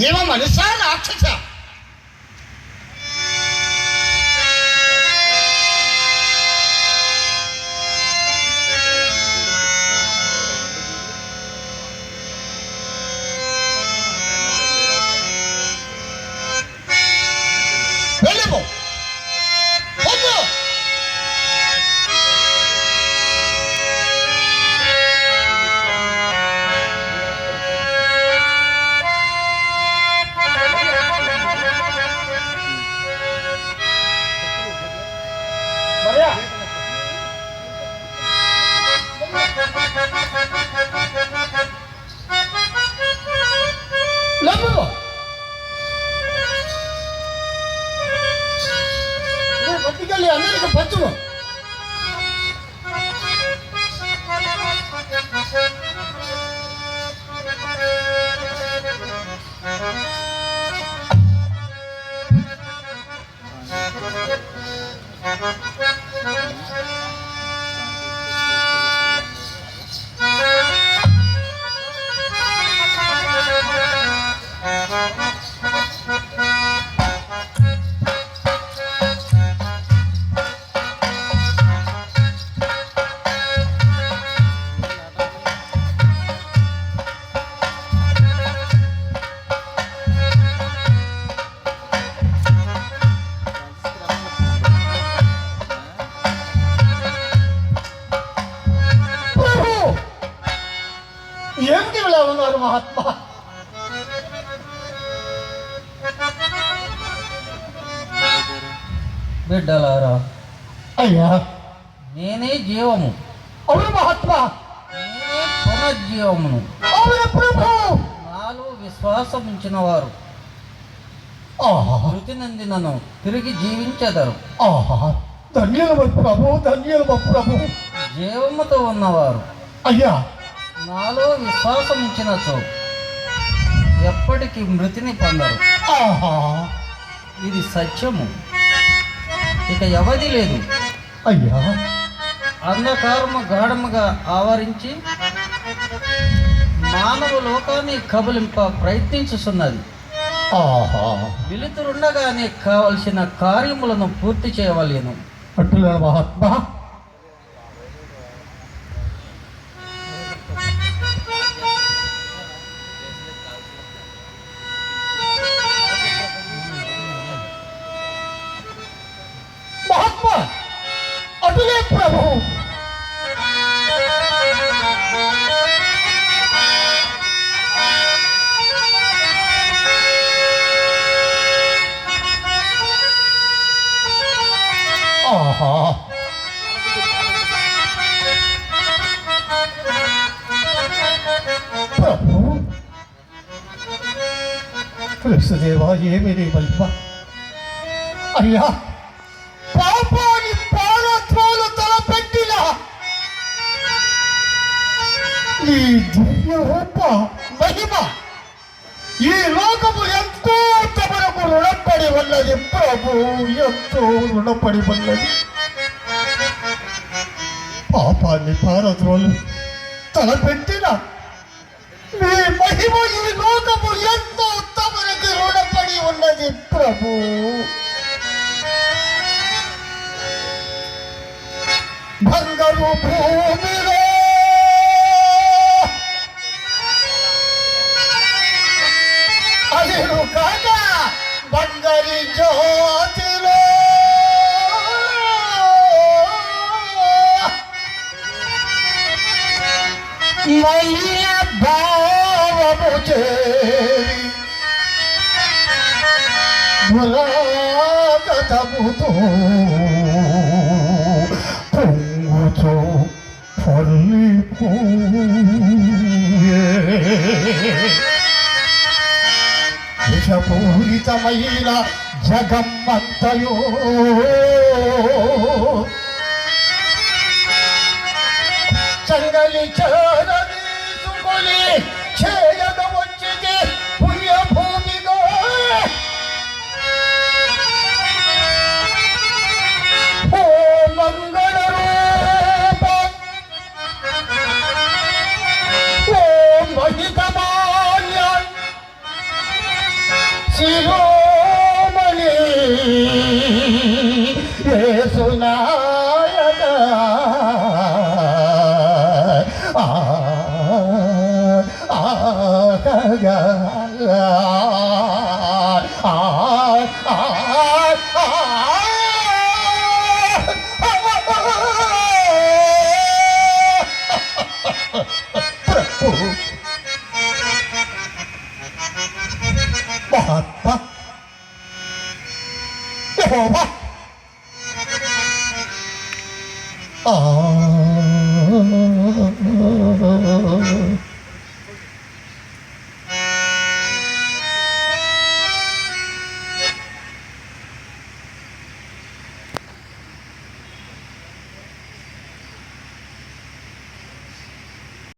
నీవ మనుషా రాక్షస? వెళ్ళిపో. పట్టుకెళ్ళి అందరికి పంచుము. ఏమిటి ఇలా ఉన్నారు మహాత్మా? బిడ్డలారా, అయ్యా నేనే జీవము. అవును మహాత్మా. నేనే పునర్జీవమును. అవును ప్రభు. నాలో విశ్వాసం ఉంచిన వారు మృతి నందినను తిరిగి జీవించెదరు. ధన్యులు ప్రభు, ధన్యులు ప్రభు. జీవముతో ఉన్నవారు అయ్యా నాలో విశ్వాసం ఉంచినచో ఎప్పటికీ మృతిని పొందరు. ఇది సత్యము. ఇక వ్యవధి లేదు. అయ్యా అంధకారము గాఢముగా ఆవరించి మానవ లోకాన్ని కబలింప ప్రయత్నించుతున్నది. వెలుతురుండగానే కావలసిన కార్యములను పూర్తి చేయవలేను. అట్టుల మహాత్మా. మహాత్మా అటులే ప్రభు. ప్రభు కృష్ణదేవా, ఏమి నీ వల్ల? అయ్యా పాపాని పాలత్వాలు తలపెట్టిన నీ దివ్య రూప మహిమ ఈ లోకము ఎంతో తమకు రుణపడి ఉన్నది ప్రభు, ఎంతో రుణపడి ఉన్నది. పాపాన్ని పారద్రోలు తలపెట్టిన నీ మహిమ ఈ లోకము ఎంతో తమకు రుణపడి ఉన్నది ప్రభు. బంగారు భూమిలో అదిరు కాక బంగారి జ్యోతిలో మయ్య భావము చేరి మురాగతముతో పొంగుతో పొల్లిపోయే విషపూరితమైన జగమ్మంతయో చంగలి చేరదీసుకొని చేయగ వచ్చింది పుణ్యభూమిగా. ఓ మంగళ రూప, ఓ మహితమాన్య, శిరోమణి యేసునాయక ఆ ఆ ప్రభు మహాత్మా యెహోవా ఆ